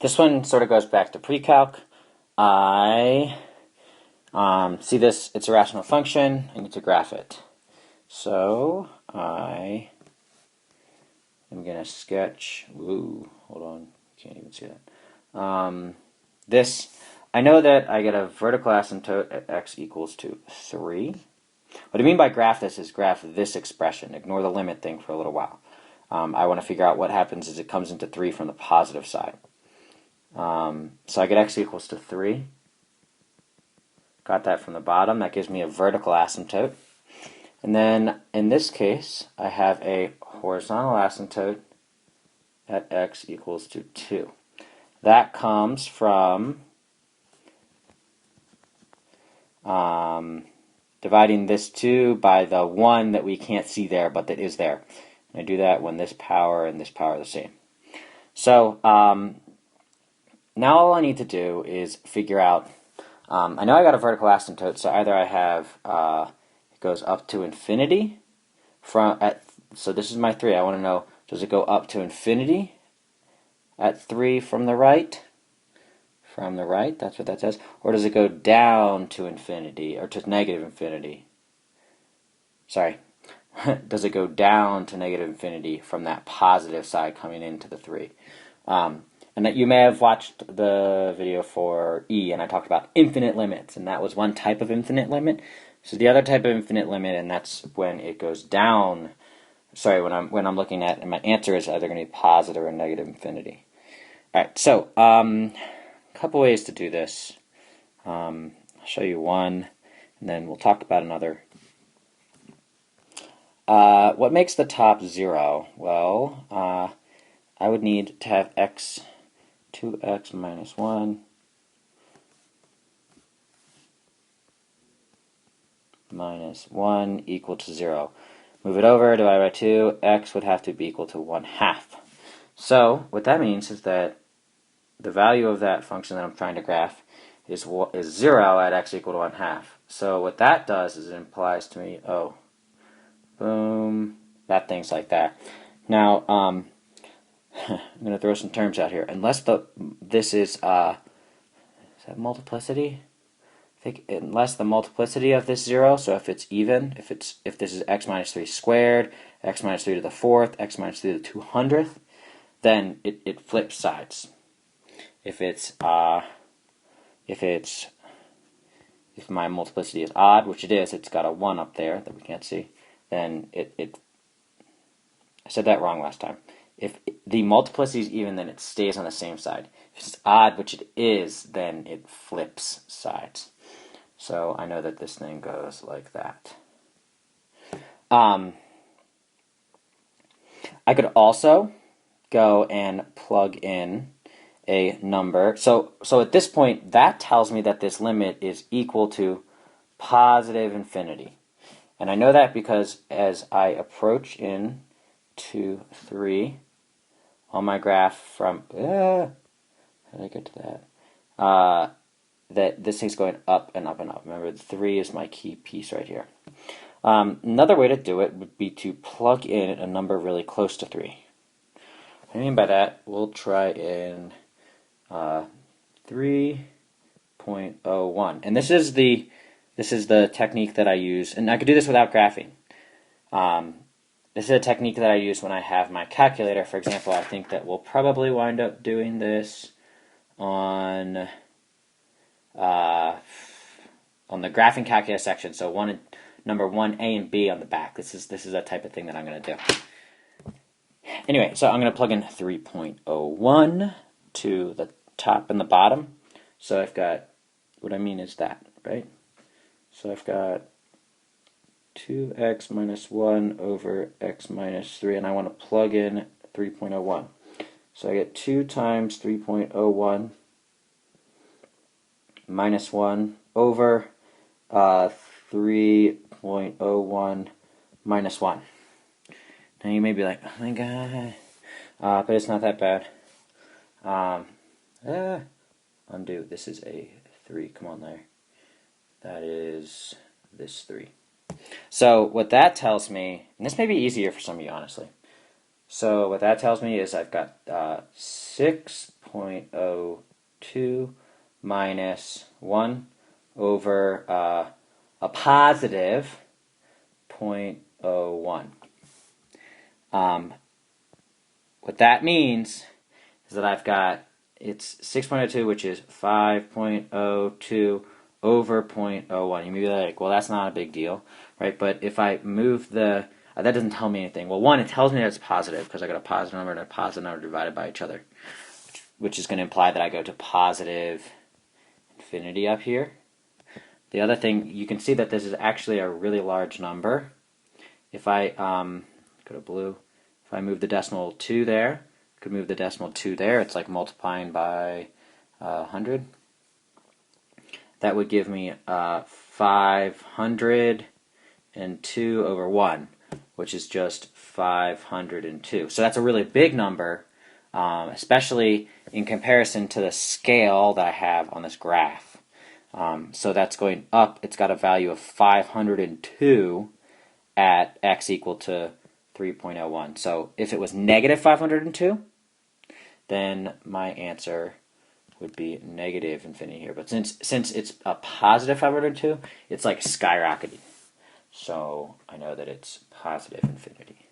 This one sort of goes back to pre-calc. I see this, it's a rational function. I need to graph it. So I am going to sketch, hold on, can't even see that. This, I know that I get a vertical asymptote at x equals to 3. What I mean by graph this is graph this expression. Ignore the limit thing for a little while. I want to figure out what happens as it comes into 3 from the positive side. So I get x equals to 3. Got that from the bottom. That gives me a vertical asymptote. And then in this case, I have a horizontal asymptote at x equals to 2. That comes from dividing this 2 by the 1 that we can't see there, but that is there. And I do that when this power and this power are the same. So now all I need to do is figure out, I know I got a vertical asymptote, so either I have, it goes up to infinity, so this is my 3, I want to know, does it go up to infinity at 3 from the right? From the right, that's what that says. Or does it go down to infinity, or to negative infinity? Sorry. Does it go down to negative infinity from that positive side coming into the 3? And that you may have watched the video for E, and I talked about infinite limits, and that was one type of infinite limit. So the other type of infinite limit, and that's when it goes down. Sorry, when I'm looking at, and my answer is either going to be positive or negative infinity. All right, so a couple ways to do this. I'll show you one, and then we'll talk about another. What makes the top 0? Well, I would need to have 2x minus 1 minus 1 equal to 0. Move it over, divide by 2, x would have to be equal to 1/2. So what that means is that the value of that function that I'm trying to graph is 0 at x equal to 1/2. So what that does is it implies to me, boom, that thing's like that. Now, I'm going to throw some terms out here. Unless this is that multiplicity? I think unless the multiplicity of this 0, so if it's even, if this is x minus 3 squared, x minus 3 to the 4th, x minus 3 to the 200th, then it flips sides. If my multiplicity is odd, which it is, it's got a 1 up there that we can't see, then I said that wrong last time. If the multiplicity is even, then it stays on the same side. If it's odd, which it is, then it flips sides. So I know that this thing goes like that. I could also go and plug in a number. So at this point, that tells me that this limit is equal to positive infinity. And I know that because as I approach in 2, 3 on my graph from, how did I get to that? That this thing's going up and up and up. Remember, the 3 is my key piece right here. Another way to do it would be to plug in a number really close to 3. What I mean by that, we'll try in 3.01. And this is the technique that I use, and I could do this without graphing. This is a technique that I use when I have my calculator. For example, I think that we'll probably wind up doing this on the graphing calculus section. So number 1A and B on the back. This is a type of thing that I'm going to do. Anyway, so I'm going to plug in 3.01 to the top and the bottom. So I've got, what I mean is that, right? So I've got 2x minus 1 over x minus 3, and I want to plug in 3.01. So I get 2 times 3.01 minus 1 over 3.01 minus 1. Now you may be like, oh my god, but it's not that bad. Undo, this is a 3, come on there. That is this 3. So what that tells me, and this may be easier for some of you honestly. So what that tells me is I've got 6.01 0.02 minus 1 over a positive 0.01. What that means is that I've got, it's 6.02, which is 5.02 over 0.01. You may be like, well, that's not a big deal, right? But if I move that doesn't tell me anything. Well, one, it tells me that it's positive because I got a positive number and a positive number divided by each other, which is going to imply that I go to positive infinity up here. The other thing, you can see that this is actually a really large number. If I go to blue, if I move the decimal 2 there, I could move the decimal 2 there. It's like multiplying by 100. That would give me 502 over 1, which is just 502. So that's a really big number, especially in comparison to the scale that I have on this graph. So that's going up. It's got a value of 502 at x equal to 3.01. So if it was negative 502, then my answer would be negative infinity here. But since it's a positive 502, it's like skyrocketing. So I know that it's positive infinity.